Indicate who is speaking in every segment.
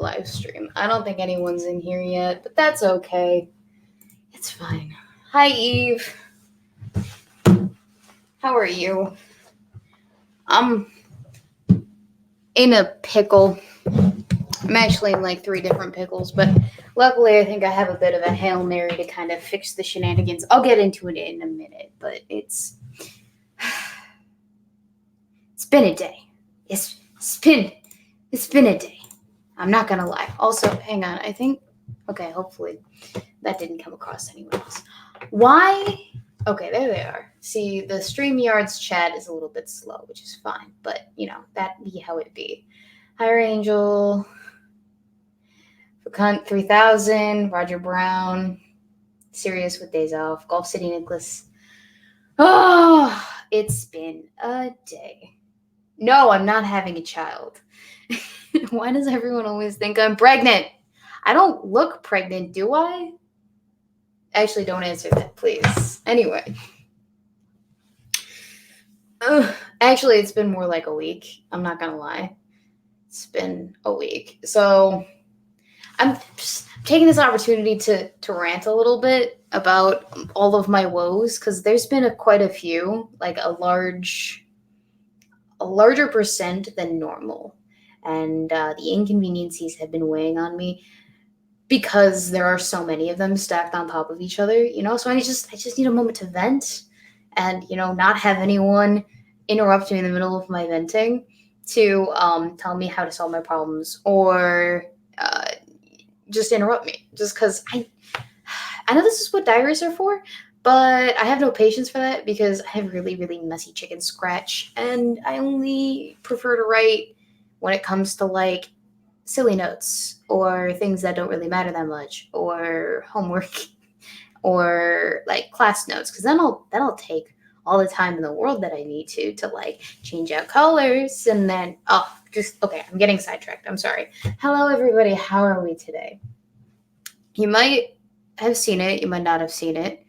Speaker 1: live stream. I don't think anyone's in here yet, but that's okay. It's fine. Hi, Eve. How are you? I'm in a pickle. I'm actually in like 3 different pickles, but luckily I think I have a bit of a Hail Mary to kind of fix the shenanigans. I'll get into it in a minute, but it's been a day. It's been a day. I'm not gonna lie. Also, hang on. I think okay, hopefully that didn't come across anyone else. Why? Okay, there they are. See, the StreamYard's chat is a little bit slow, which is fine, but that be how it be. Higher Angel, Cunt 3000, Roger Brown, Serious with Days Off, Golf City Nicholas. Oh, it's been a day. No, I'm not having a child. Why does everyone always think I'm pregnant? I don't look pregnant, do I? Actually, don't answer that, please. Anyway. Actually, it's been more like a week. I'm not gonna lie. It's been a week. So I'm just taking this opportunity to rant a little bit about all of my woes, because there's been quite a few, like a larger percent than normal. And the inconveniences have been weighing on me because there are so many of them stacked on top of each other, so I just need a moment to vent and, not have anyone interrupt me in the middle of my venting to tell me how to solve my problems or just interrupt me, just because I know this is what diaries are for, but I have no patience for that because I have really, really messy chicken scratch, and I only prefer to write when it comes to like silly notes or things that don't really matter that much, or homework or like class notes, because that'll take all the time in the world that I need to like change out colors, and then okay, I'm getting sidetracked. I'm sorry. Hello everybody, how are we today? You might have seen it, you might not have seen it,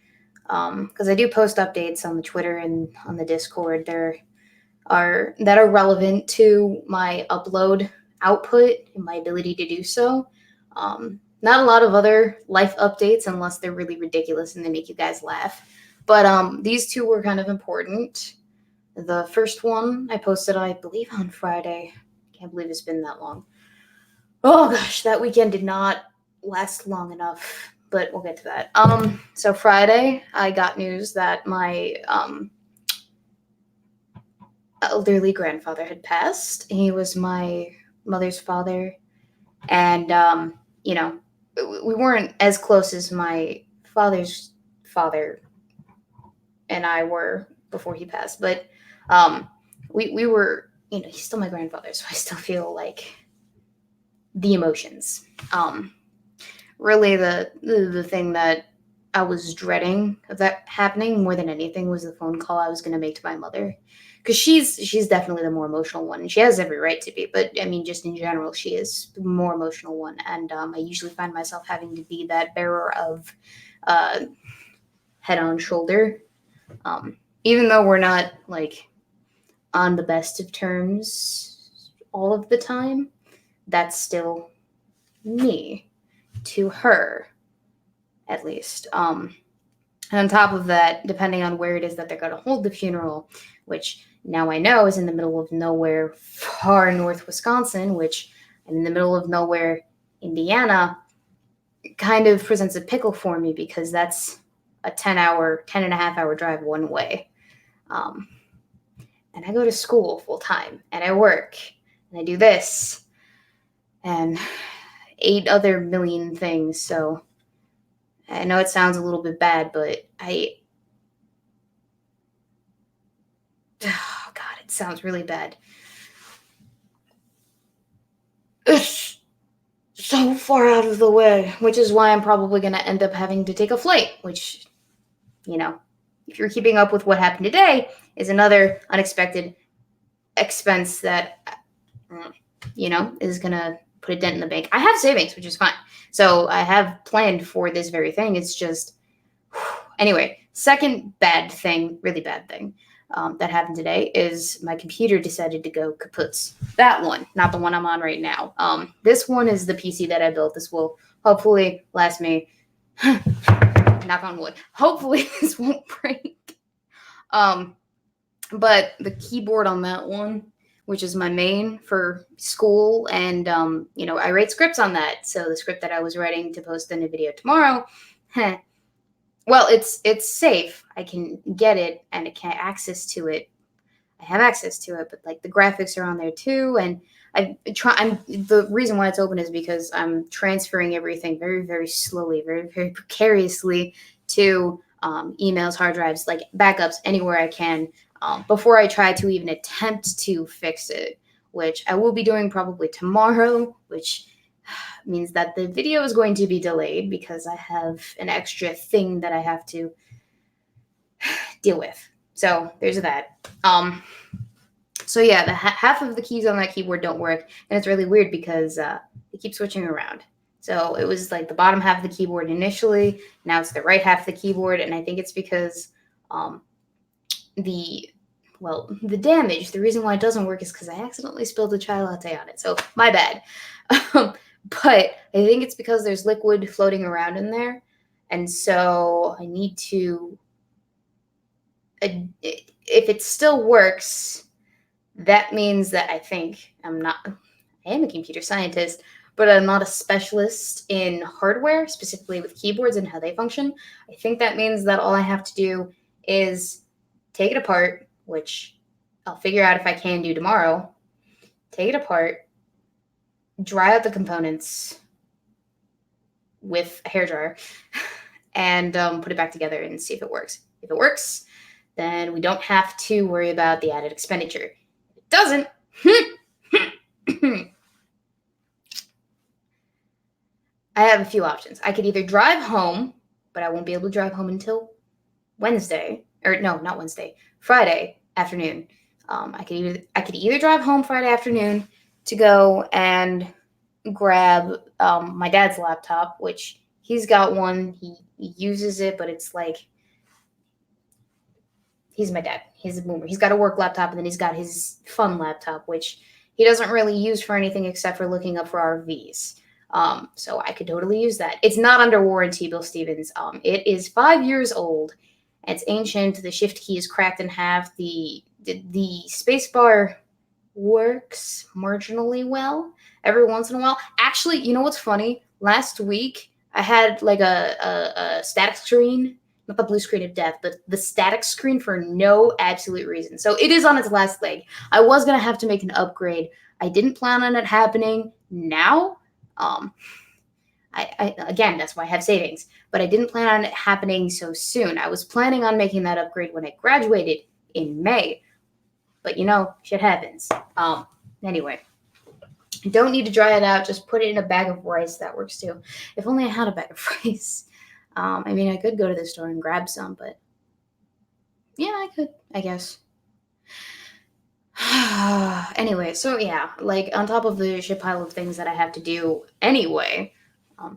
Speaker 1: because I do post updates on the Twitter and on the Discord that are relevant to my upload output and my ability to do so. Not a lot of other life updates unless they're really ridiculous and they make you guys laugh. But these 2 were kind of important. The first one I posted, I believe, on Friday. Can't believe it's been that long. Oh gosh, that weekend did not last long enough, but we'll get to that. So Friday, I got news that my elderly grandfather had passed. He was my mother's father, and we weren't as close as my father's father and I were before he passed, but we were, he's still my grandfather, so I still feel like the emotions. Really the thing that I was dreading of that happening more than anything was the phone call I was going to make to my mother, because she's definitely the more emotional one, and she has every right to be, but I mean, just in general, she is the more emotional one, and I usually find myself having to be that bearer of head on shoulder, even though we're not like on the best of terms all of the time. That's still me to her, at least. And on top of that, depending on where it is that they're going to hold the funeral, which now I know is in the middle of nowhere, far north Wisconsin, which I'm in the middle of nowhere, Indiana, kind of presents a pickle for me because that's a 10 and a half hour drive one way. And I go to school full time, and I work, and I do this, and 8 other million things. So I know it sounds a little bit bad, but oh God, it sounds really bad. It's so far out of the way, which is why I'm probably going to end up having to take a flight, which, if you're keeping up with what happened today, is another unexpected expense that, is going to put a dent in the bank. I have savings, which is fine. So I have planned for this very thing. It's just, anyway, second bad thing, really bad thing. that happened today is my computer decided to go kaput. That one, not the one I'm on right now. This one is the PC that I built. This will hopefully last me, knock on wood, hopefully this won't break. But the keyboard on that one, which is my main for school, and I write scripts on that. So the script that I was writing to post in a video tomorrow, well, it's safe. I can get it and I can access to it. I have access to it, but like the graphics are on there too, and the reason why it's open is because I'm transferring everything very, very slowly, very, very precariously to emails, hard drives, like backups, anywhere I can, before I try to even attempt to fix it, which I will be doing probably tomorrow, which means that the video is going to be delayed because I have an extra thing that I have to deal with. So there's that. So yeah, the half of the keys on that keyboard don't work, and it's really weird because they keep switching around. So it was like the bottom half of the keyboard initially, now it's the right half of the keyboard, and I think it's because the damage, the reason why it doesn't work is because I accidentally spilled the chai latte on it. So my bad. But I think it's because there's liquid floating around in there, and so I need to. If it still works, that means that I am a computer scientist, but I'm not a specialist in hardware, specifically with keyboards and how they function. I think that means that all I have to do is take it apart, which I'll figure out if I can do tomorrow. Take it apart, dry out the components with a hairdryer, and put it back together and see if it works. If it works, then we don't have to worry about the added expenditure. If it doesn't, I have a few options. I could either drive home, but I won't be able to drive home until Wednesday, or no, not Wednesday, Friday afternoon. I could either drive home Friday afternoon to go and grab my dad's laptop, which he's got one. He uses it, but it's like, he's my dad. He's a boomer. He's got a work laptop, and then he's got his fun laptop, which he doesn't really use for anything except for looking up for RVs. So I could totally use that. It's not under warranty, Bill Stevens. It is 5 years old. It's ancient. The shift key is cracked in half. The space bar works marginally well every once in a while. Actually, you know what's funny? Last week, I had like a static screen. Not the blue screen of death, but the static screen for no absolute reason. So it is on its last leg. I was going to have to make an upgrade. I didn't plan on it happening now. Again, that's why I have savings. But I didn't plan on it happening so soon. I was planning on making that upgrade when I graduated in May. But shit happens. Anyway. Don't need to dry it out. Just put it in a bag of rice. That works too. If only I had a bag of rice. I could go to the store and grab some, but yeah, I could, I guess. Anyway, so yeah, like on top of the shit pile of things that I have to do anyway,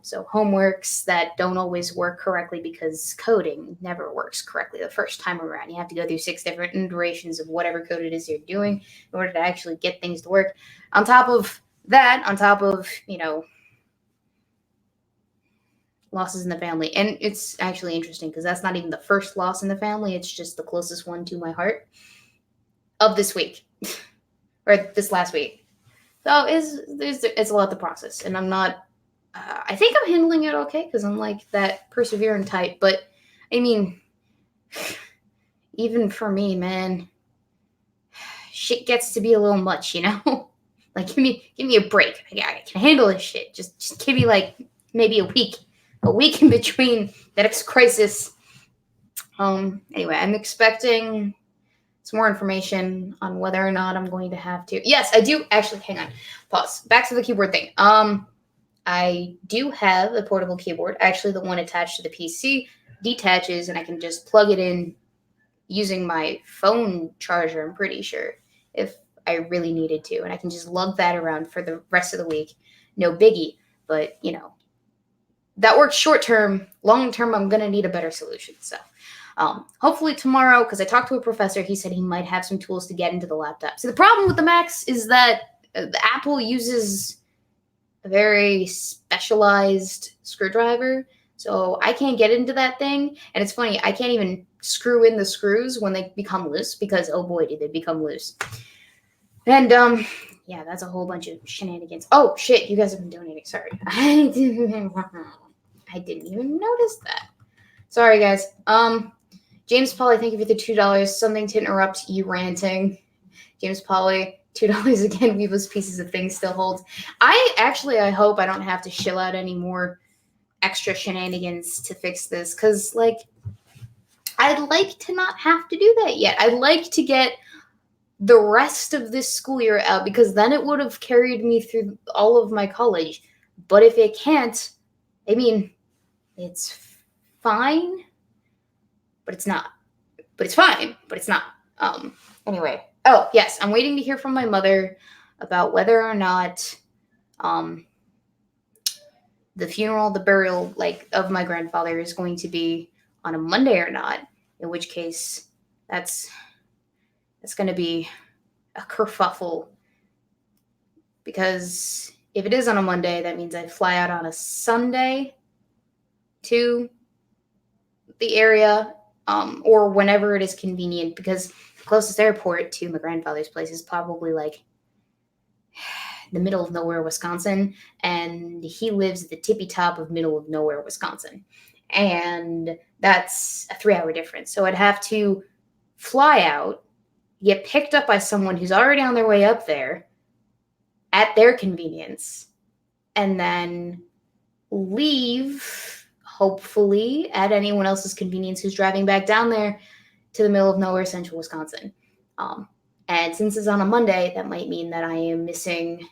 Speaker 1: so homeworks that don't always work correctly because coding never works correctly the first time around. You have to go through 6 different iterations of whatever code it is you're doing in order to actually get things to work. On top of that, losses in the family. And it's actually interesting because that's not even the first loss in the family. It's just the closest one to my heart of this week or this last week. So it's a lot to process, and I'm not, I think I'm handling it okay because I'm like that persevering type. But even for me, man, shit gets to be a little much, like give me a break. I can handle this shit. Just give me like maybe a week in between the next crisis. Anyway, I'm expecting some more information on whether or not I'm going to have to. Yes, I do. Actually, hang on. Pause. Back to the keyboard thing. I do have a portable keyboard. Actually, the one attached to the PC detaches, and I can just plug it in using my phone charger, I'm pretty sure, if I really needed to. And I can just lug that around for the rest of the week. No biggie. But, that works short term. Long term, I'm going to need a better solution. So, Hopefully tomorrow, because I talked to a professor, he said he might have some tools to get into the laptop. So the problem with the Macs is that the Apple uses a very specialized screwdriver, so I can't get into that thing. And it's funny, I can't even screw in the screws when they become loose because, oh boy, did they become loose. And yeah, that's a whole bunch of shenanigans. Oh shit, you guys have been donating. Sorry, I didn't even notice that. Sorry, guys. James Polly, thank you for the $2. Something to interrupt you ranting. James Polly, $2 again. Weebo's Pieces of Things still holds. I hope I don't have to shill out any more extra shenanigans to fix this, because, like, I'd like to not have to do that yet. I'd like to get the rest of this school year out, because then it would have carried me through all of my college. But if it can't, I mean, it's fine, but it's not. But it's fine, but it's not. Anyway. Oh, yes, I'm waiting to hear from my mother about whether or not the funeral, the burial, like, of my grandfather is going to be on a Monday or not, in which case that's going to be a kerfuffle, because if it is on a Monday, that means I fly out on a Sunday to the area, or whenever it is convenient, because the closest airport to my grandfather's place is probably like the middle of nowhere, Wisconsin, and he lives at the tippy top of middle of nowhere, Wisconsin, and that's a 3-hour difference. So I'd have to fly out, get picked up by someone who's already on their way up there at their convenience, and then leave, hopefully, at anyone else's convenience who's driving back down there to the middle of nowhere, central Wisconsin. And since it's on a Monday, that might mean that I am missing,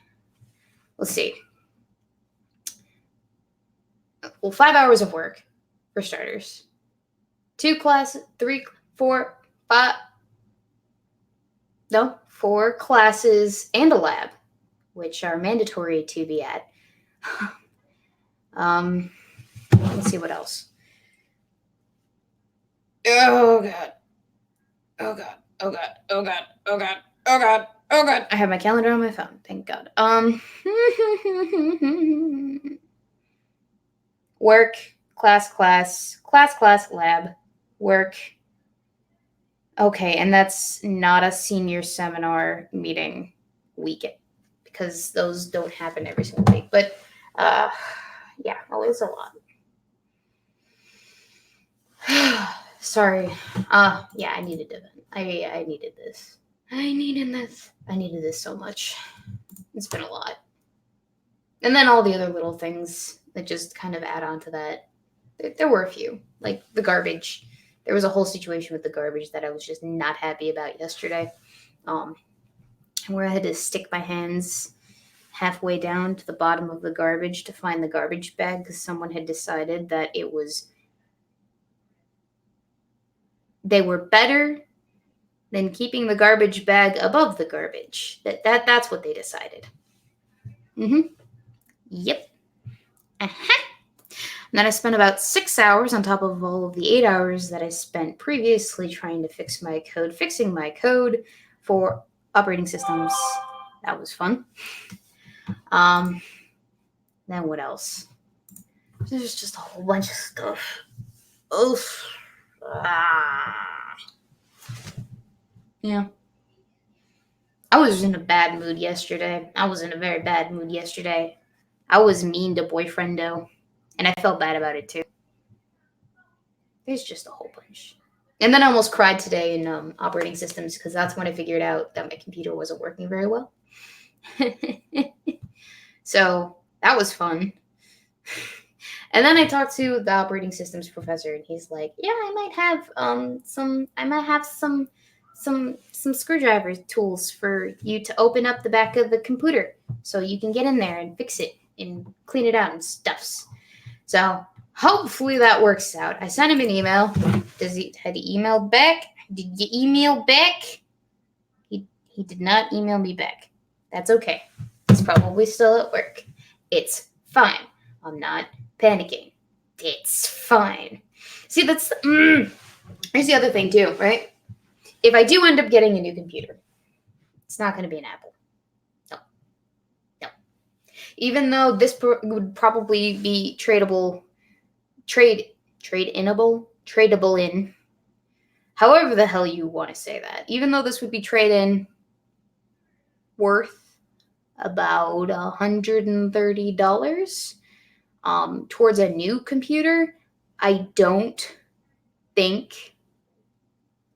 Speaker 1: let's see, 5 hours of work, for starters. 4 classes and a lab, which are mandatory to be at. Let's see what else. Oh god. Oh god. Oh god. Oh god. Oh god. Oh god. Oh god. I have my calendar on my phone. Thank God. Work, class, lab, work. Okay, and that's not a senior seminar meeting weekend, because those don't happen every single week. But yeah, well, it's a lot. Sorry. Yeah, I needed to. I needed this. I needed this so much. It's been a lot. And then all the other little things that just kind of add on to that. There were a few, like the garbage. There was a whole situation with the garbage that I was just not happy about yesterday, where I had to stick my hands halfway down to the bottom of the garbage to find the garbage bag, because someone had decided that they were better than keeping the garbage bag above the garbage. That's what they decided. Yep. Uh-huh. And then I spent about 6 hours on top of all of the 8 hours that I spent previously trying to fixing my code for operating systems. That was fun. Then what else? There's just a whole bunch of stuff. Oof. Yeah. I was in a bad mood yesterday. I was mean to boyfriendo, and I felt bad about it too. There's just a whole bunch. And then I almost cried today in operating systems, because that's when I figured out that my computer wasn't working very well. So that was fun. And then I talked to the operating systems professor, and he's like, "Yeah, I might have some screwdriver tools for you to open up the back of the computer, so you can get in there and fix it and clean it out and stuffs." So hopefully that works out. I sent him an email. Had he emailed back? Did you email back? He did not email me back. That's okay. He's probably still at work. It's fine. I'm not panicking. It's fine. See, Here's the other thing too, right? If I do end up getting a new computer, it's not going to be an Apple. No. No. Even though this would probably be tradable in, however the hell you want to say that. Even though this would be trade-in worth about $130 towards a new computer, I don't think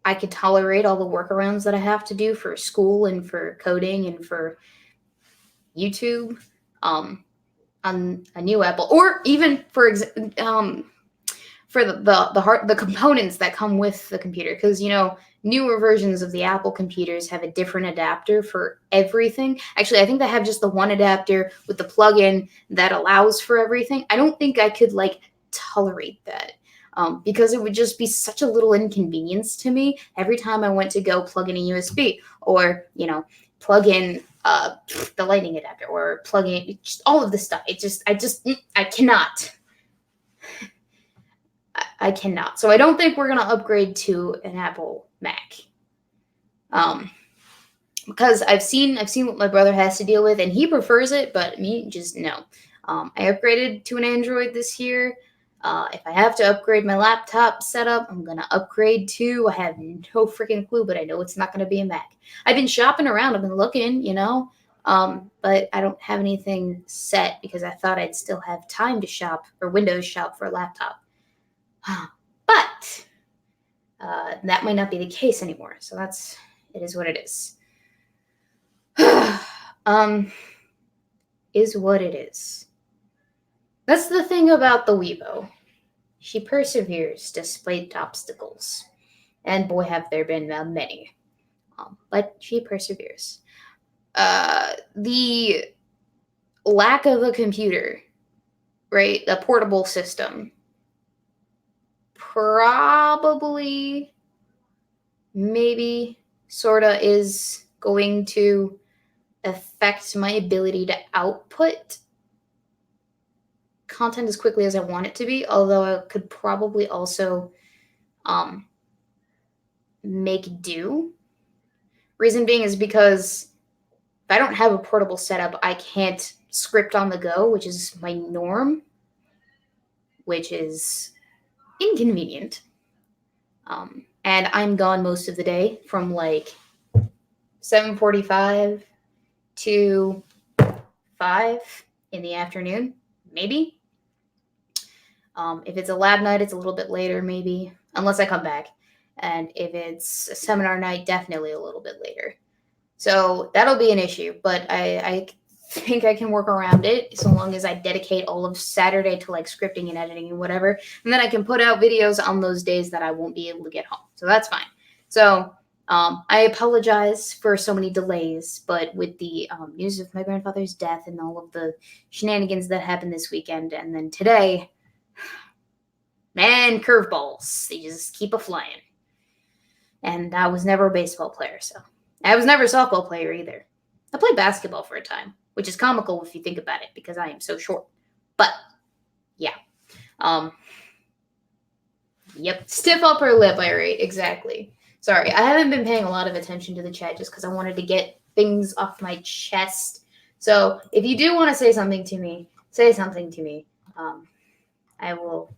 Speaker 1: I could tolerate all the workarounds that I have to do for school and for coding and for YouTube on a new Apple, or even for the components that come with the computer, because newer versions of the Apple computers have a different adapter for everything. Actually, I think they have just the one adapter with the plug-in that allows for everything. I don't think I could tolerate that. Because it would just be such a little inconvenience to me every time I went to go plug in a USB or, plug in the lightning adapter or plug in just all of this stuff. I cannot. I cannot. So I don't think we're going to upgrade to an Apple Mac. Because I've seen what my brother has to deal with, and he prefers it, but me, just no. I upgraded to an Android this year. If I have to upgrade my laptop setup, I'm going to upgrade to, I have no freaking clue, but I know it's not going to be a Mac. I've been shopping around. I've been looking, but I don't have anything set because I thought I'd still have time to shop or Windows shop for a laptop. But that might not be the case anymore. So it is what it is. Is what it is. That's the thing about the Weebo. She perseveres despite obstacles. And boy, have there been many. But she perseveres. The lack of a computer, right? A portable system, probably, maybe, sorta is going to affect my ability to output content as quickly as I want it to be, although I could probably also make do. Reason being is because if I don't have a portable setup, I can't script on the go, which is my norm, which is inconvenient. And I'm gone most of the day from 7:45 to 5 in the afternoon, maybe. If it's a lab night, it's a little bit later, maybe, unless I come back. And if it's a seminar night, definitely a little bit later. So that'll be an issue, but I think I can work around it so long as I dedicate all of Saturday to scripting and editing and whatever. And then I can put out videos on those days that I won't be able to get home. So that's fine. So I apologize for so many delays, but with the news of my grandfather's death and all of the shenanigans that happened this weekend, and then today, man, curveballs, they just keep a-flying. And I was never a baseball player, so. I was never a softball player either. I played basketball for a time, which is comical if you think about it, because I am so short. But, yeah. Yep, stiff upper lip, right, exactly. Sorry, I haven't been paying a lot of attention to the chat just because I wanted to get things off my chest. So if you do want to say something to me, say something to me. I will.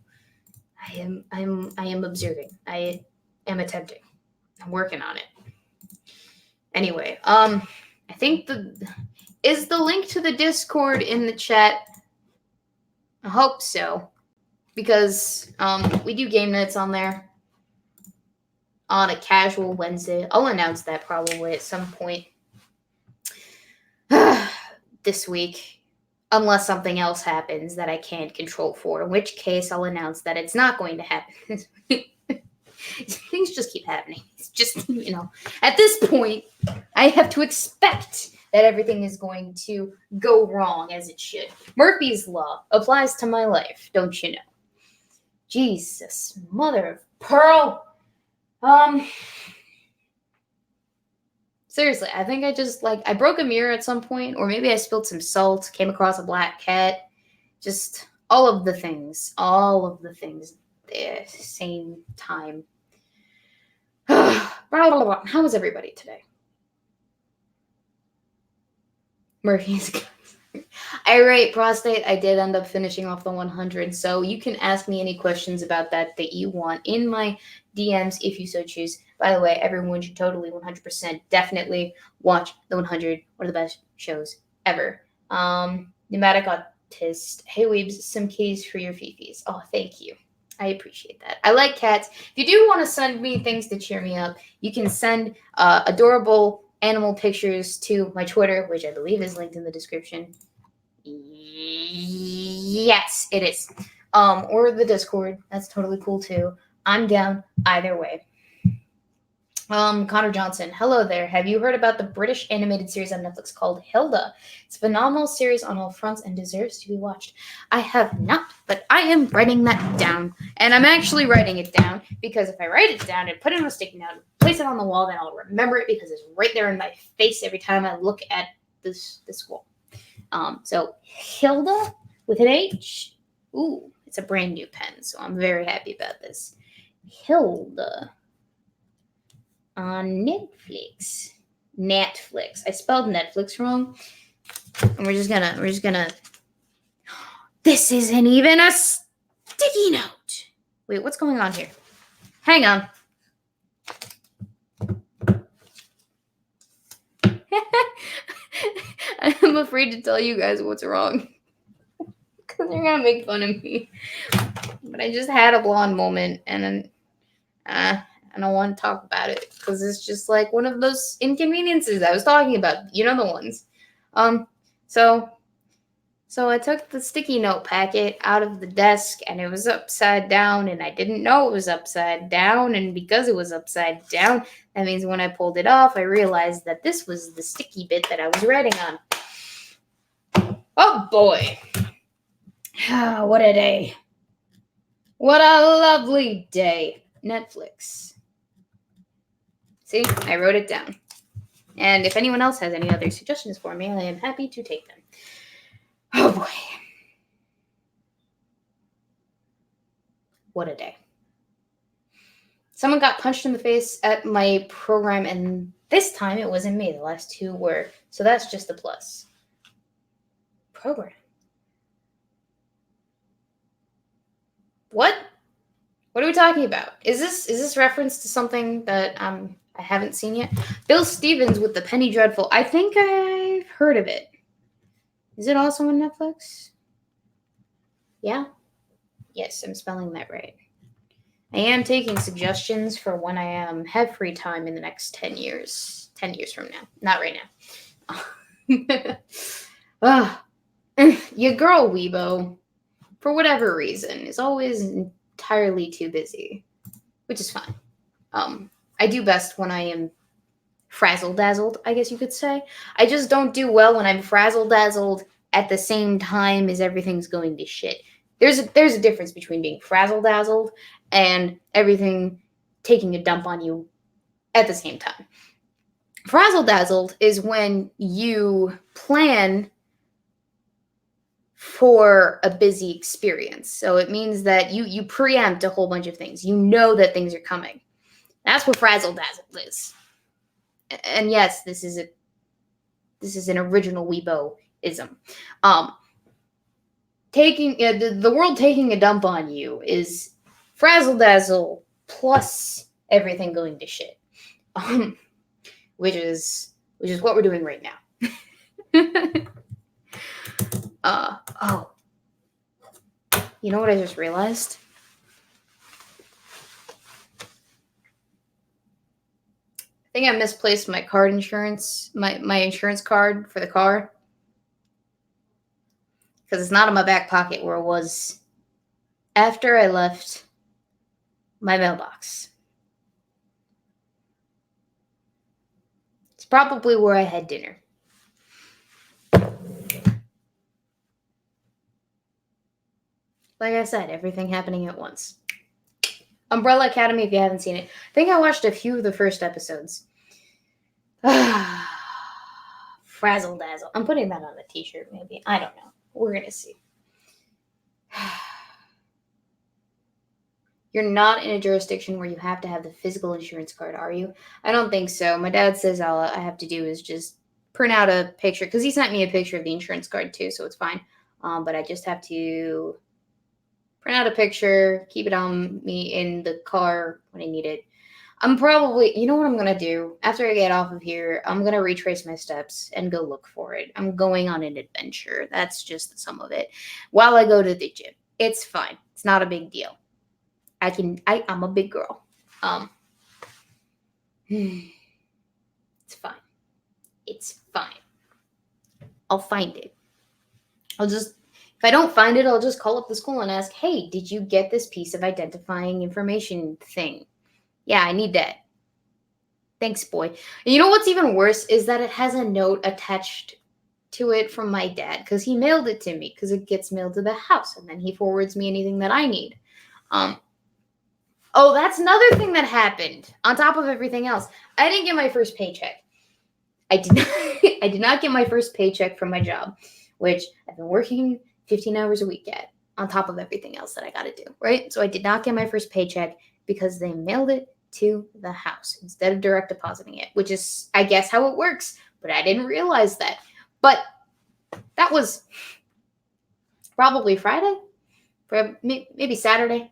Speaker 1: I am observing. I am attempting. I'm working on it. Anyway, I think is the link to the Discord in the chat? I hope so, because we do game nights on there on a casual Wednesday. I'll announce that probably at some point this week, unless something else happens that I can't control for, in which case I'll announce that it's not going to happen this week. Things just keep happening. It's just, at this point, I have to expect that everything is going to go wrong as it should. Murphy's Law applies to my life, don't you know? Jesus, mother of pearl. Seriously, I think I just, I broke a mirror at some point, or maybe I spilled some salt, came across a black cat. Just all of the things at the same time. Blah, blah, blah. How was everybody today? Murphy's. I rate prostate. I did end up finishing off the 100, so you can ask me any questions about that you want in my DMs if you so choose. By the way, everyone should totally 100% definitely watch the 100. One of the best shows ever. Pneumatic Autist. Hey Weebs, some keys for your fifis. Oh, thank you. I appreciate that. I like cats. If you do want to send me things to cheer me up, you can send adorable animal pictures to my Twitter, which I believe is linked in the description. Yes, it is. Or the Discord. That's totally cool too. I'm down either way. Connor Johnson, hello there. Have you heard about the British animated series on Netflix called Hilda? It's a phenomenal series on all fronts and deserves to be watched. I have not, but I am writing that down. And I'm actually writing it down because if I write it down and put it on a sticky note, place it on the wall, then I'll remember it because it's right there in my face every time I look at this wall. So Hilda with an H. Ooh, it's a brand new pen, so I'm very happy about this. Hilda on Netflix. I spelled Netflix wrong. And we're just gonna this isn't even a sticky note. Wait, what's going on here? Hang on. I'm afraid to tell you guys what's wrong. Because you're gonna make fun of me. But I just had a blonde moment and I don't want to talk about it because it's just like one of those inconveniences I was talking about. You know the ones. So I took the sticky note packet out of the desk and it was upside down and I didn't know it was upside down, and because it was upside down, that means when I pulled it off, I realized that this was the sticky bit that I was writing on. Oh boy. What a day. What a lovely day. Netflix. See, I wrote it down. And if anyone else has any other suggestions for me, I am happy to take them. Oh boy. What a day. Someone got punched in the face at my program, and this time it wasn't me. The last two were. So that's just a plus. Program. What? What are we talking about? Is this reference to something that I haven't seen yet? Bill Stevens with the Penny Dreadful. I think I've heard of it. Is it also on Netflix? Yeah? Yes, I'm spelling that right. I am taking suggestions for when I have free time in the next 10 years. 10 years from now. Not right now. Your girl, Weebo, for whatever reason, is always entirely too busy, which is fine. I do best when I am frazzle-dazzled, I guess you could say. I just don't do well when I'm frazzle-dazzled at the same time as everything's going to shit. There's a difference between being frazzle-dazzled and everything taking a dump on you at the same time. Frazzle-dazzled is when you plan for a busy experience. So it means that you preempt a whole bunch of things. You know that things are coming. That's what frazzle-dazzled is. And yes, this is an original Weebo-ism. Taking the world taking a dump on you is frazzle-dazzle plus everything going to shit. Which is what we're doing right now. Oh. You know what I just realized? I think I misplaced my card insurance, my insurance card for the car. Because it's not in my back pocket where it was after I left my mailbox. It's probably where I had dinner. Like I said, everything happening at once. Umbrella Academy, if you haven't seen it. I think I watched a few of the first episodes. Frazzle dazzle. I'm putting that on a t-shirt, maybe. I don't know. We're going to see. You're not in a jurisdiction where you have to have the physical insurance card, are you? I don't think so. My dad says all I have to do is just print out a picture, because he sent me a picture of the insurance card too, so it's fine. But I just have to print out a picture, keep it on me in the car when I need it. I'm probably, you know what I'm going to do? After I get off of here, I'm going to retrace my steps and go look for it. I'm going on an adventure. That's just the sum of it. While I go to the gym. It's fine. It's not a big deal. I'm a big girl. It's fine. It's fine. I'll find it. If I don't find it, I'll just call up the school and ask, hey, did you get this piece of identifying information thing? Yeah, I need that. Thanks, boy. And you know what's even worse is that it has a note attached to it from my dad, because he mailed it to me, because it gets mailed to the house, and then he forwards me anything that I need. Oh, that's another thing that happened on top of everything else. I didn't get my first paycheck. I did not get my first paycheck from my job, which I've been working 15 hours a week at, on top of everything else that I got to do, right? So I did not get my first paycheck because they mailed it to the house instead of direct depositing it, which is, I guess, how it works. But I didn't realize that. But that was probably Friday, maybe Saturday,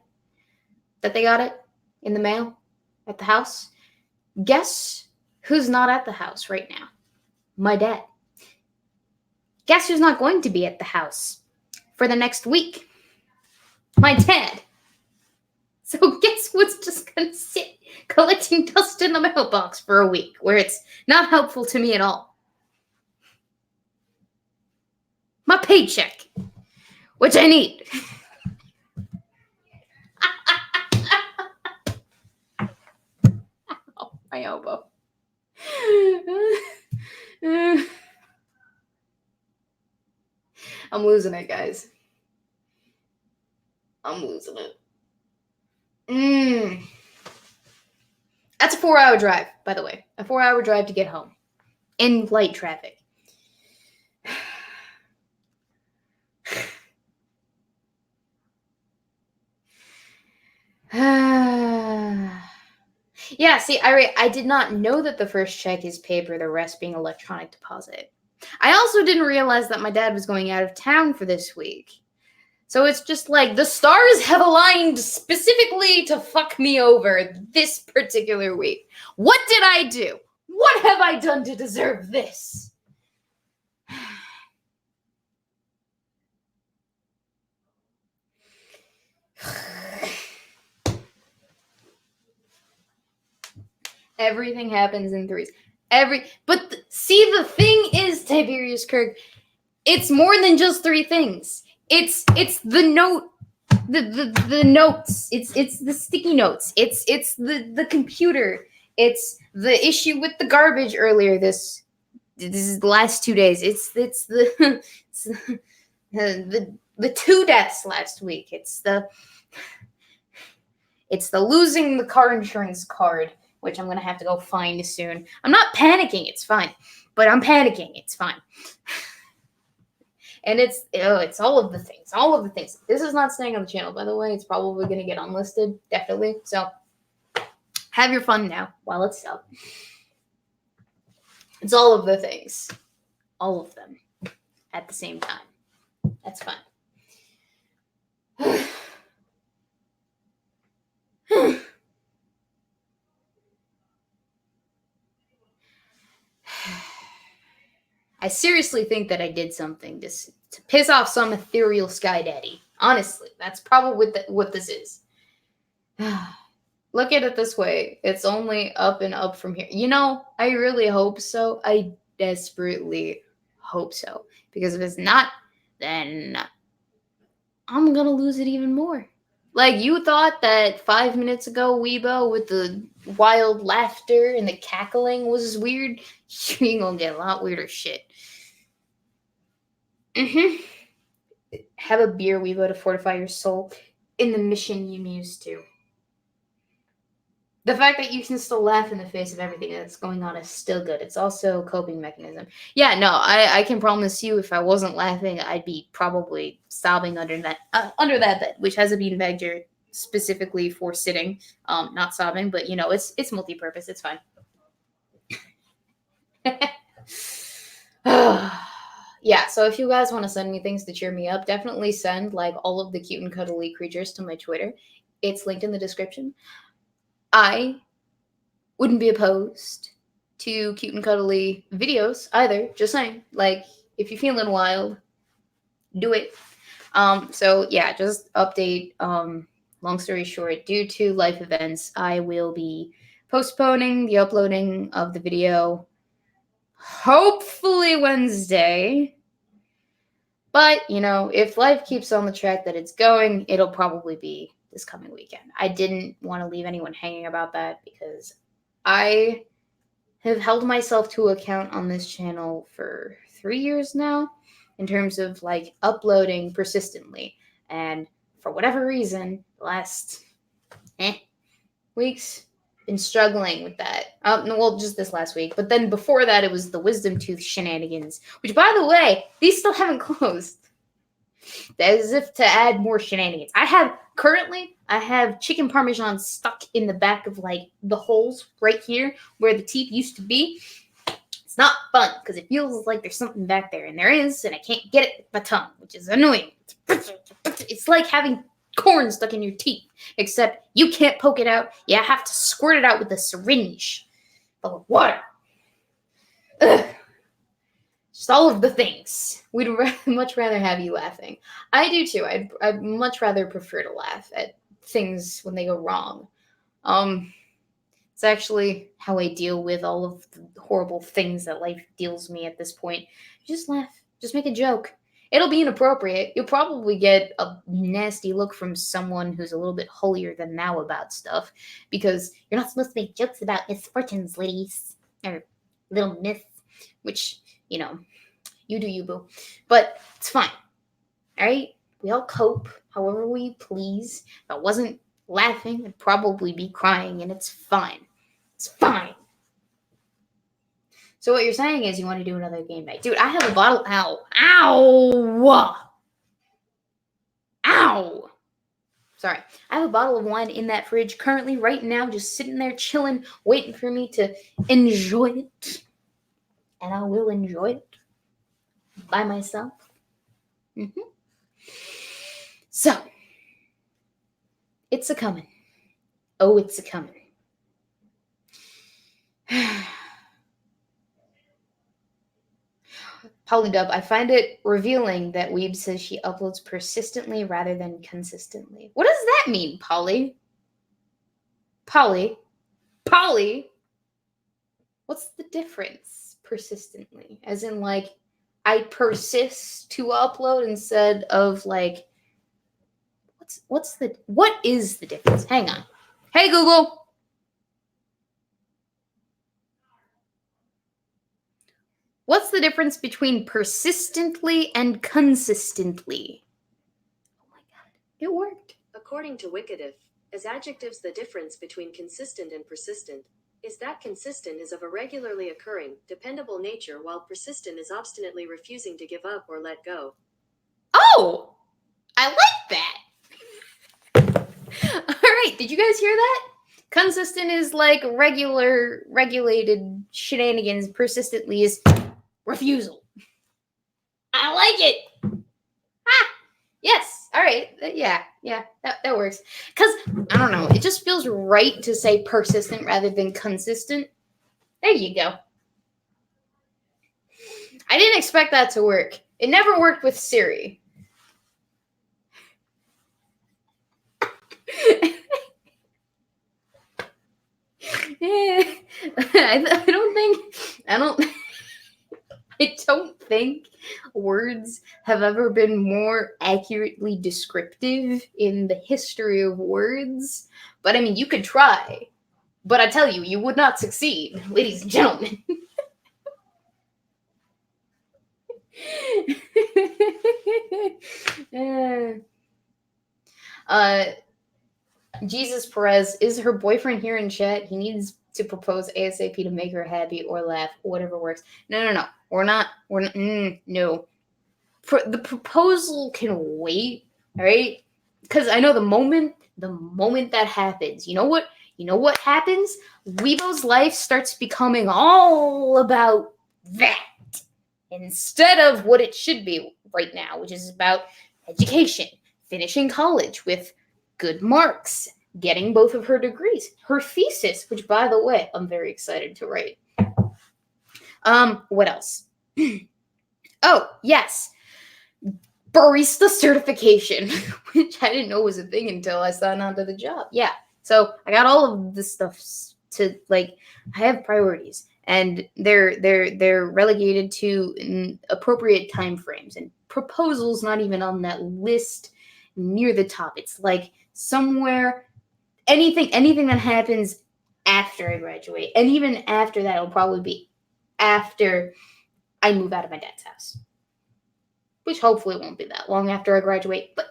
Speaker 1: that they got it in the mail at the house. Guess who's not at the house right now? My dad. Guess who's not going to be at the house for the next week? My dad. So guess what's just going to sit collecting dust in the mailbox for a week, where it's not helpful to me at all? My paycheck, which I need. Oh, my elbow. I'm losing it, guys. I'm losing it. That's a 4-hour drive, by the way. A 4-hour drive to get home. In light traffic. Yeah, see, I did not know that the first check is paper, the rest being electronic deposit. I also didn't realize that my dad was going out of town for this week. So it's just like the stars have aligned specifically to fuck me over this particular week. What did I do? What have I done to deserve this? Everything happens in threes. See, the thing is, Tiberius Kirk, it's more than just three things. It's the note, the notes. It's the sticky notes. It's the computer. It's the issue with the garbage earlier. This is the last 2 days. It's the the 2 deaths last week. It's the losing the car insurance card, which I'm going to have to go find soon. I'm not panicking. It's fine. But I'm panicking. It's fine. And it's all of the things. All of the things. This is not staying on the channel, by the way. It's probably going to get unlisted. Definitely. So have your fun now while it's up. It's all of the things. All of them at the same time. That's fine. I seriously think that I did something to piss off some ethereal sky daddy. Honestly, that's probably what this is. Look at it this way. It's only up and up from here. You know, I really hope so. I desperately hope so. Because if it's not, then I'm going to lose it even more. Like, you thought that 5 minutes ago, Weebo, with the wild laughter and the cackling was weird? You're going to get a lot weirder shit. Have a beer, Weebo, to fortify your soul in the mission you muse to. The fact that you can still laugh in the face of everything that's going on is still good. It's also a coping mechanism. Yeah, no, I can promise you, if I wasn't laughing, I'd be probably sobbing under that bed, which has a beanbag specifically for sitting, not sobbing, but it's multi-purpose. It's fine. Yeah, so if you guys want to send me things to cheer me up, definitely send like all of the cute and cuddly creatures to my Twitter. It's linked in the description. I wouldn't be opposed to cute and cuddly videos either. Just saying, like, if you're feeling wild, do it. So yeah, just update. Long story short, due to life events, I will be postponing the uploading of the video. Hopefully Wednesday. But, if life keeps on the track that it's going, it'll probably be this coming weekend. I didn't want to leave anyone hanging about that because I have held myself to account on this channel for 3 years now in terms of like uploading persistently. And for whatever reason, the last weeks, been struggling with that. Well, just this last week. But then before that, it was the wisdom tooth shenanigans, which, by the way, these still haven't closed. As if to add more shenanigans. I have chicken parmesan stuck in the back of like the holes right here where the teeth used to be. It's not fun because it feels like there's something back there, and there is, and I can't get it with my tongue, which is annoying. It's like having corn stuck in your teeth, except you can't poke it out. You have to squirt it out with a syringe full of water. Ugh. Just all of the things. We'd much rather have you laughing. I do too. I'd much rather prefer to laugh at things when they go wrong. It's actually how I deal with all of the horrible things that life deals me at this point. Just laugh. Just make a joke. It'll be inappropriate. You'll probably get a nasty look from someone who's a little bit holier than thou about stuff, because you're not supposed to make jokes about misfortunes, ladies. Or little myths, which, you do you, boo. But it's fine. All right? We all cope however we please. If I wasn't laughing, I'd probably be crying, and it's fine. It's fine. So what you're saying is you want to do another game night. Dude, I have a bottle. Ow. Ow. Ow. Sorry. I have a bottle of wine in that fridge currently right now, just sitting there chilling, waiting for me to enjoy it. And I will enjoy it by myself. So, it's a-coming. Oh, it's a-coming. Polydub, I find it revealing that Weeb says she uploads persistently rather than consistently. What does that mean, Polly? Polly? What's the difference, persistently? As in, like, I persist to upload instead of, like, what is the difference? Hang on. Hey, Google! What's the difference between persistently and consistently? Oh my god, it worked.
Speaker 2: According to Wikidif, as adjectives, the difference between consistent and persistent is that consistent is of a regularly occurring, dependable nature, while persistent is obstinately refusing to give up or let go.
Speaker 1: Oh! I like that! Alright, did you guys hear that? Consistent is like regulated shenanigans. Persistently is refusal. I like it. Yes. All right. Yeah. That works. Because, I don't know, it just feels right to say persistent rather than consistent. There you go. I didn't expect that to work. It never worked with Siri. I don't think words have ever been more accurately descriptive in the history of words. But I mean, you could try. But I tell you, you would not succeed, ladies and gentlemen. Jesus Perez, is her boyfriend here in chat? He needs to propose ASAP to make her happy or laugh, whatever works. No. We're not, no. The proposal can wait, all right? Because I know the moment the moment that happens, you know what happens? Weebo's life starts becoming all about that instead of what it should be right now, which is about education, finishing college with good marks, getting both of her degrees, her thesis, which by the way, I'm very excited to write. What else? Oh, yes. Barista certification, which I didn't know was a thing until I signed on to the job. Yeah. So I got all of this stuff to I have priorities, and they're relegated to appropriate time frames, and proposals not even on that list near the top. It's like somewhere anything that happens after I graduate, and even after that, it'll probably be after I move out of my dad's house, which hopefully won't be that long after I graduate. But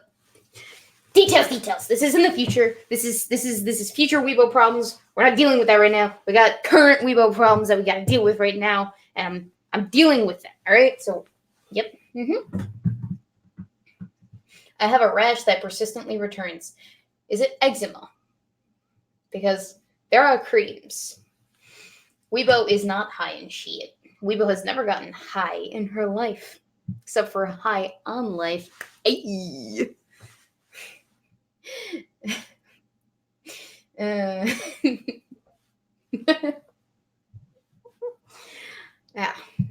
Speaker 1: details. This is in the future. This is future Weebo problems. We're not dealing with that right now. We got current Weebo problems that we got to deal with right now, and I'm dealing with that. All right. So, yep. I have a rash that persistently returns. Is it eczema? Because there are creams. Weebo is not high in shit. Weebo has never gotten high in her life, except for high on life. Ayy. Yeah,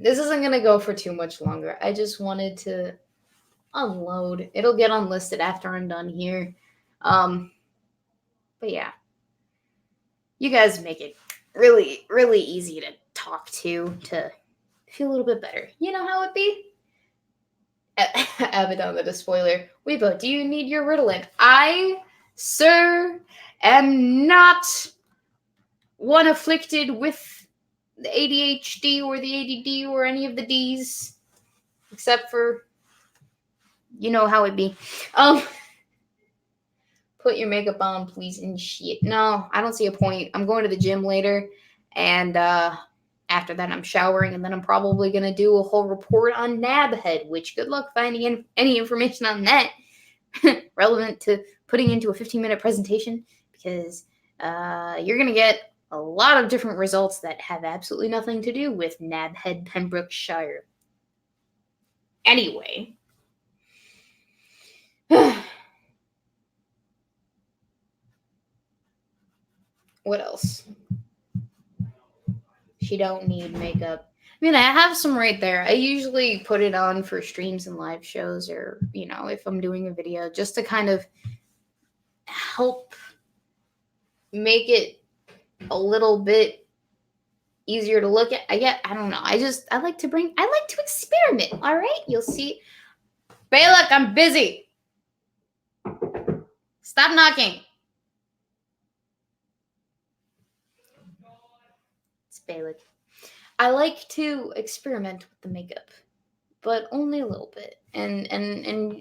Speaker 1: this isn't gonna go for too much longer. I just wanted to unload. It'll get unlisted after I'm done here. But yeah, you guys make it really, really easy to talk to feel a little bit better. You know how it be? Abaddon the Despoiler. Weebo, do you need your Ritalin? I, sir, am not one afflicted with the ADHD or the ADD or any of the Ds, except for, you know how it be. Put your makeup on, please, and shit. No, I don't see a point. I'm going to the gym later, and after that, I'm showering, and then I'm probably going to do a whole report on Nabhead, which good luck finding any information on that relevant to putting into a 15-minute presentation, because you're going to get a lot of different results that have absolutely nothing to do with Nabhead, Pembrokeshire. Anyway. What else? She don't need makeup. I mean, I have some right there. I usually put it on for streams and live shows, or, if I'm doing a video, just to kind of help make it a little bit easier to look at. I don't know. I like to experiment. All right. You'll see. Balak, I'm busy. Stop knocking. It's Balak. I like to experiment with the makeup, but only a little bit, and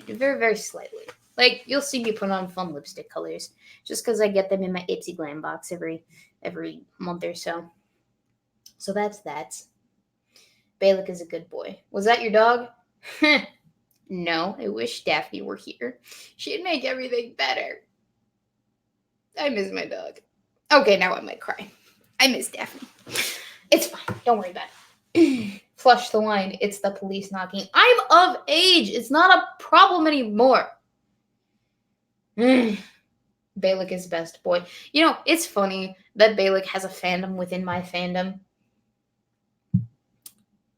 Speaker 1: very, very slightly. Like, you'll see me put on fun lipstick colors, just because I get them in my Ipsy Glam box every month or so. So that's that. Balak is a good boy. Was that your dog? No, I wish Daphne were here. She'd make everything better. I miss my dog. Okay, now I might cry. I miss Daphne. It's fine. Don't worry about it. Flush the wine. It's the police knocking. I'm of age. It's not a problem anymore. Balak is best boy. It's funny that Balak has a fandom within my fandom.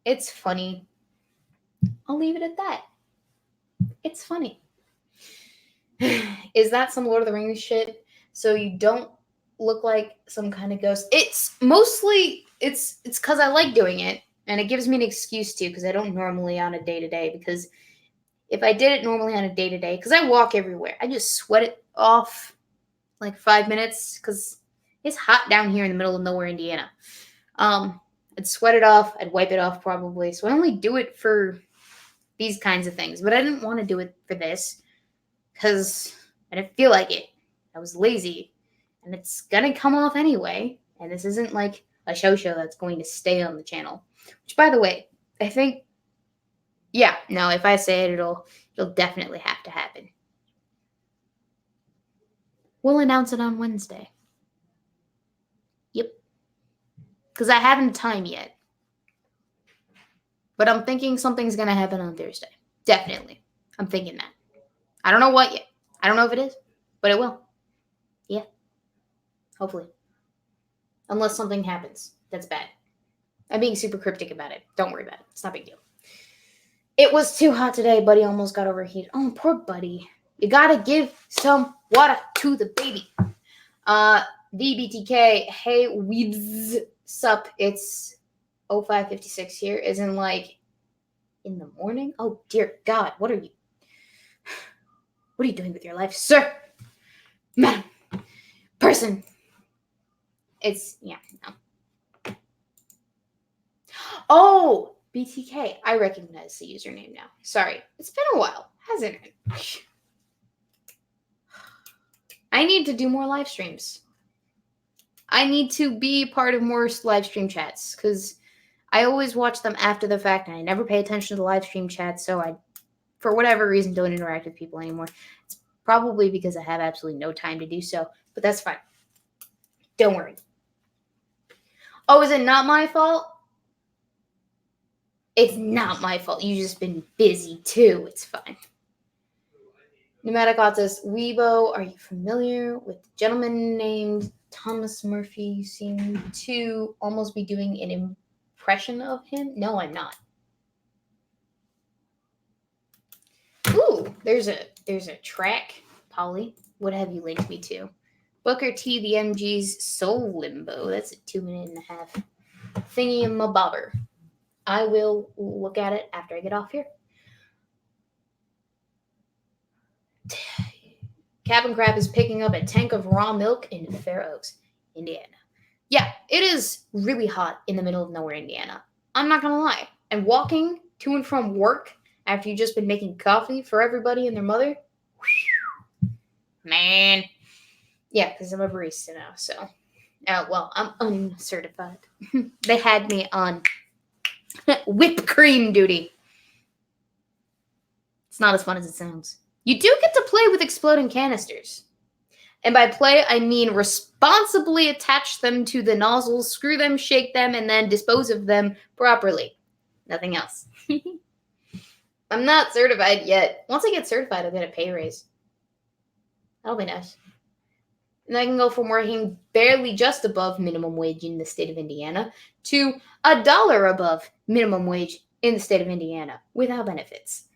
Speaker 1: It's funny. I'll leave it at that. It's funny. Is that some Lord of the Rings shit? So you don't look like some kind of ghost? It's mostly, it's because I like doing it, and it gives me an excuse to, because I don't normally on a day-to-day, because if I did it normally on a day-to-day, because I walk everywhere, I just sweat it off like 5 minutes, because it's hot down here in the middle of nowhere, Indiana. I'd sweat it off, I'd wipe it off probably, so I only do it for these kinds of things, but I didn't want to do it for this, because I didn't feel like it. I was lazy, and it's gonna come off anyway, and this isn't like a show that's going to stay on the channel, which, by the way, I think, if I say it, it'll definitely have to happen. We'll announce it on Wednesday. Yep. Because I haven't time yet. But I'm thinking something's going to happen on Thursday. Definitely. I'm thinking that. I don't know what yet. I don't know if it is, but it will. Yeah. Hopefully. Unless something happens that's bad. I'm being super cryptic about it. Don't worry about it. It's not a big deal. It was too hot today. Buddy almost got overheated. Oh, poor Buddy. You gotta give some water to the baby. DBTK, hey, weebs, sup. It's 0556 here. Isn't like in the morning? Oh, dear God. What are you doing with your life, sir? Madam. Person. It's, yeah, no. Oh, BTK. I recognize the username now. Sorry. It's been a while, hasn't it? I need to do more live streams. I need to be part of more live stream chats because I always watch them after the fact and I never pay attention to the live stream chats, so I, for whatever reason, don't interact with people anymore. It's probably because I have absolutely no time to do so, but that's fine. Don't worry. Oh, is it not my fault? It's not my fault. You've just been busy too. It's fine. Pneumatic says, Weebo, are you familiar with the gentleman named Thomas Murphy? You seem to almost be doing an impression of him. No, I'm not. Ooh, there's a track. Polly, what have you linked me to? Booker T, the MG's Soul Limbo. That's a 2.5 minute thingy in my bobber. I will look at it after I get off here. Cap'n Crab is picking up a tank of raw milk in Fair Oaks, Indiana. Yeah, it is really hot in the middle of nowhere, Indiana. I'm not gonna lie. And walking to and from work after you've just been making coffee for everybody and their mother, man. Yeah, because I'm a barista now, so. Well, I'm uncertified. They had me on whipped cream duty. It's not as fun as it sounds. You do get to play with exploding canisters. And by play, I mean responsibly attach them to the nozzles, screw them, shake them, and then dispose of them properly. Nothing else. I'm not certified yet. Once I get certified, I'll get a pay raise. That'll be nice. And I can go from working barely just above minimum wage in the state of Indiana to $1 above minimum wage in the state of Indiana without benefits.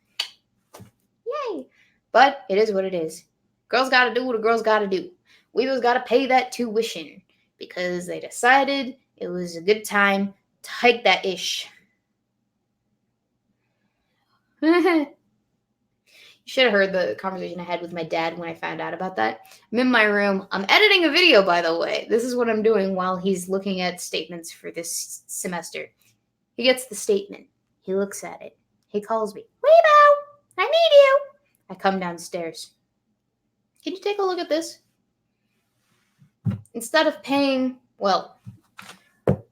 Speaker 1: Yay! But it is what it is. Girls gotta do what a girl's gotta do. Weebo's gotta pay that tuition because they decided it was a good time to hike that ish. You should have heard the conversation I had with my dad when I found out about that. I'm in my room. I'm editing a video, by the way. This is what I'm doing while he's looking at statements for this semester. He gets the statement. He looks at it. He calls me, Weebo, I need you. I come downstairs. Can you take a look at this? Instead of paying, well,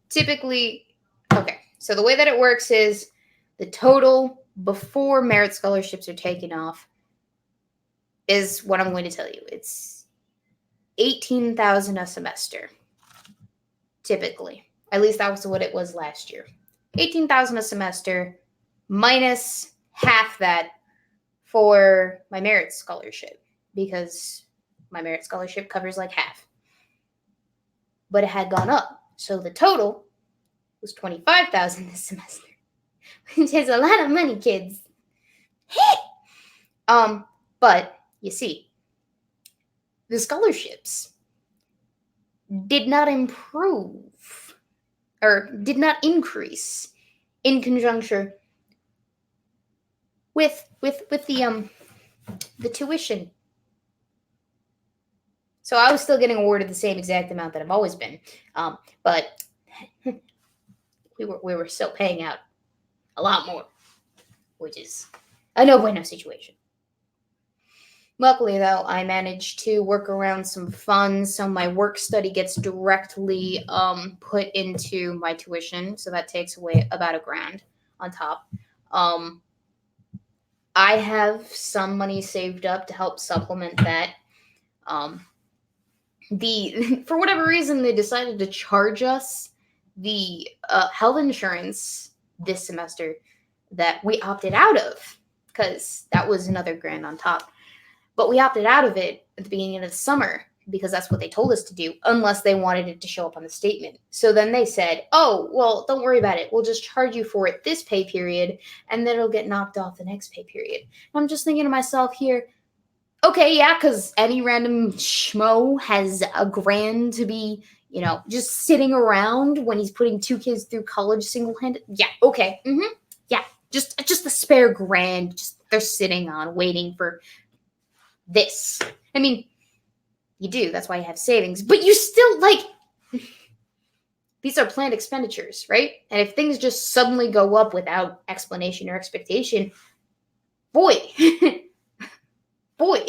Speaker 1: typically, okay, so the way that it works is the total before merit scholarships are taken off is what I'm going to tell you. It's $18,000 a semester, typically. At least that was what it was last year. $18,000 a semester minus half that for my merit scholarship because my merit scholarship covers like half. But it had gone up. So the total was $25,000 this semester, which is a lot of money, kids. But you see, the scholarships did not improve or did not increase in conjunction with the tuition. So I was still getting awarded the same exact amount that I've always been, but we were still paying out a lot more, which is a no bueno situation. Luckily, though, I managed to work around some funds, so my work study gets directly put into my tuition, so that takes away about $1,000 on top. I have some money saved up to help supplement that. For whatever reason, they decided to charge us the health insurance this semester that we opted out of, because that was another grand on top. But we opted out of it at the beginning of the summer because that's what they told us to do, unless they wanted it to show up on the statement. So then they said, oh, well, don't worry about it. We'll just charge you for it this pay period, and then it'll get knocked off the next pay period. And I'm just thinking to myself here, okay, yeah, because any random schmo has a grand to be, just sitting around when he's putting two kids through college single-handed. Yeah, okay, yeah, just a spare grand. Just they're sitting on waiting for this. I mean, you do. That's why you have savings, but you still these are planned expenditures, right? And if things just suddenly go up without explanation or expectation, boy, boy.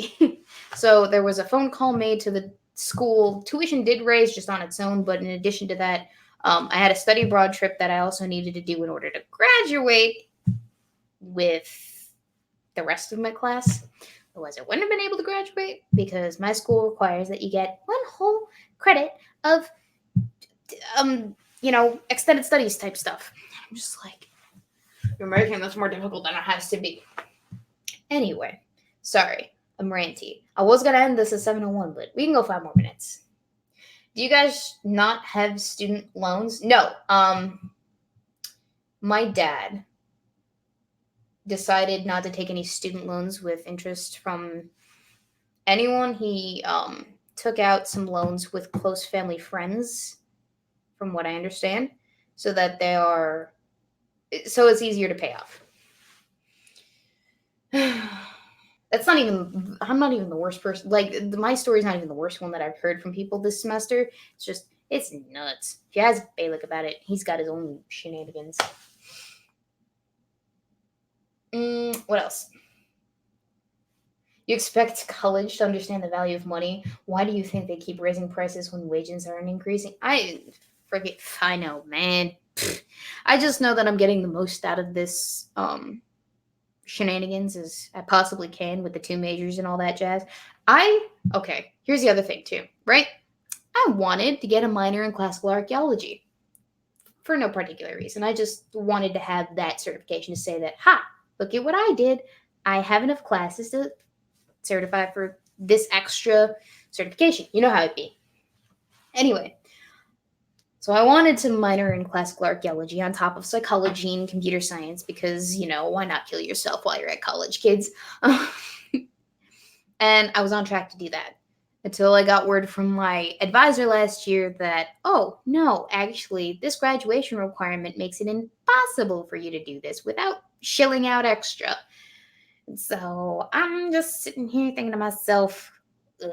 Speaker 1: So there was a phone call made to the school. Tuition did raise just on its own, but in addition to that, I had a study abroad trip that I also needed to do in order to graduate with the rest of my class. Otherwise, I wouldn't have been able to graduate because my school requires that you get one whole credit of, extended studies type stuff. I'm just like, you're making this more difficult than it has to be. Anyway, sorry, I'm ranty. I was gonna end this at 7:01, but we can go 5 more minutes. Do you guys not have student loans? No. My dad decided not to take any student loans with interest from anyone. He took out some loans with close family friends, from what I understand, so it's easier to pay off. I'm not even the worst person. My story's not even the worst one that I've heard from people this semester. It's nuts. If you ask Balik about it, he's got his own shenanigans. What else? You expect college to understand the value of money. Why do you think they keep raising prices when wages aren't increasing? I know, man. I just know that I'm getting the most out of this shenanigans as I possibly can with the 2 majors and all that jazz. Okay, here's the other thing too, right? I wanted to get a minor in classical archaeology for no particular reason. I just wanted to have that certification to say that, look at what I did. I have enough classes to certify for this extra certification. You know how it be. Anyway, so I wanted to minor in classical archaeology on top of psychology and computer science because, why not kill yourself while you're at college, kids? And I was on track to do that until I got word from my advisor last year that, oh, no, actually, this graduation requirement makes it impossible for you to do this without shilling out extra. So I'm just sitting here thinking to myself, ugh.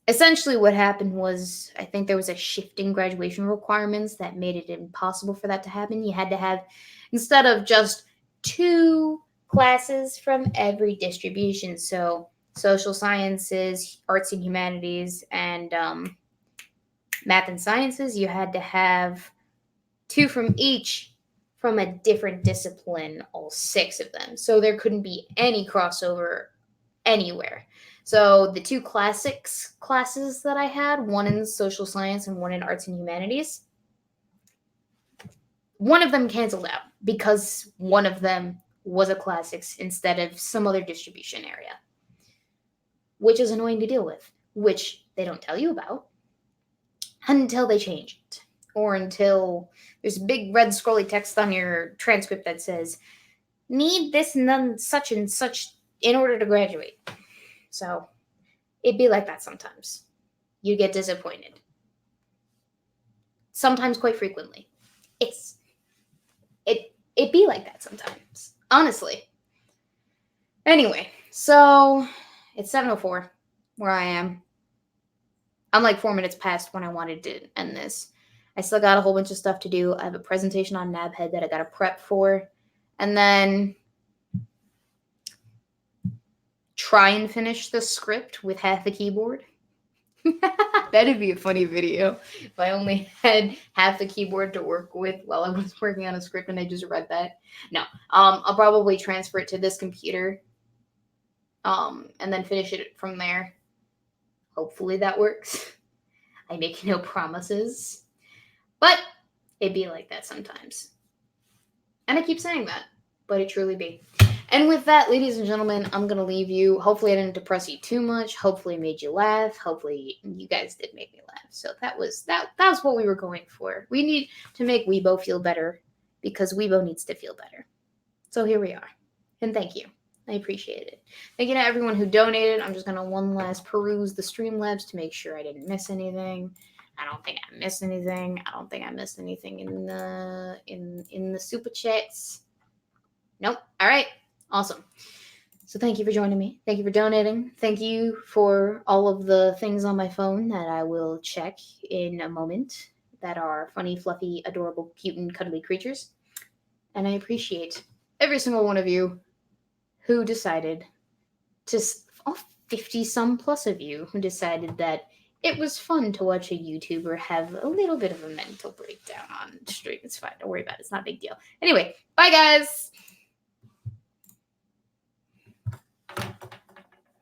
Speaker 1: Essentially what happened was I think there was a shift in graduation requirements that made it impossible for that to happen. You had to have, instead of just 2 classes from every distribution, so social sciences, arts and humanities, and math and sciences, you had to have 2 from each from a different discipline, all 6 of them. So there couldn't be any crossover anywhere. So the 2 classics classes that I had, one in social science and one in arts and humanities, one of them canceled out because one of them was a classics instead of some other distribution area, which is annoying to deal with, which they don't tell you about until they change it, or until there's big red scrolly text on your transcript that says, need this and such in order to graduate. So it'd be like that sometimes. You get disappointed. Sometimes quite frequently. It'd be like that sometimes. Honestly. Anyway, so it's 7:04 where I am. I'm like 4 minutes past when I wanted to end this. I still got a whole bunch of stuff to do. I have a presentation on NABHEAD that I got to prep for. And then try and finish the script with half the keyboard. That'd be a funny video if I only had half the keyboard to work with while I was working on a script and I just read that. No, I'll probably transfer it to this computer, and then finish it from there. Hopefully that works. I make no promises. But it be like that sometimes. And I keep saying that, but it truly be. And with that, ladies and gentlemen, I'm gonna leave you. Hopefully, I didn't depress you too much. Hopefully, I made you laugh. Hopefully, you guys did make me laugh. So that was what we were going for. We need to make Weebo feel better because Weebo needs to feel better. So here we are, and thank you. I appreciate it. Thank you to everyone who donated. I'm just gonna one last peruse the Streamlabs to make sure I didn't miss anything. I don't think I missed anything. I don't think I missed anything in the super chats. Nope. All right. Awesome. So thank you for joining me. Thank you for donating. Thank you for all of the things on my phone that I will check in a moment that are funny, fluffy, adorable, cute, and cuddly creatures. And I appreciate every single one of you who decided to, all 50 some plus of you who decided that it was fun to watch a YouTuber have a little bit of a mental breakdown on stream. It's fine. Don't worry about it. It's not a big deal. Anyway, bye guys.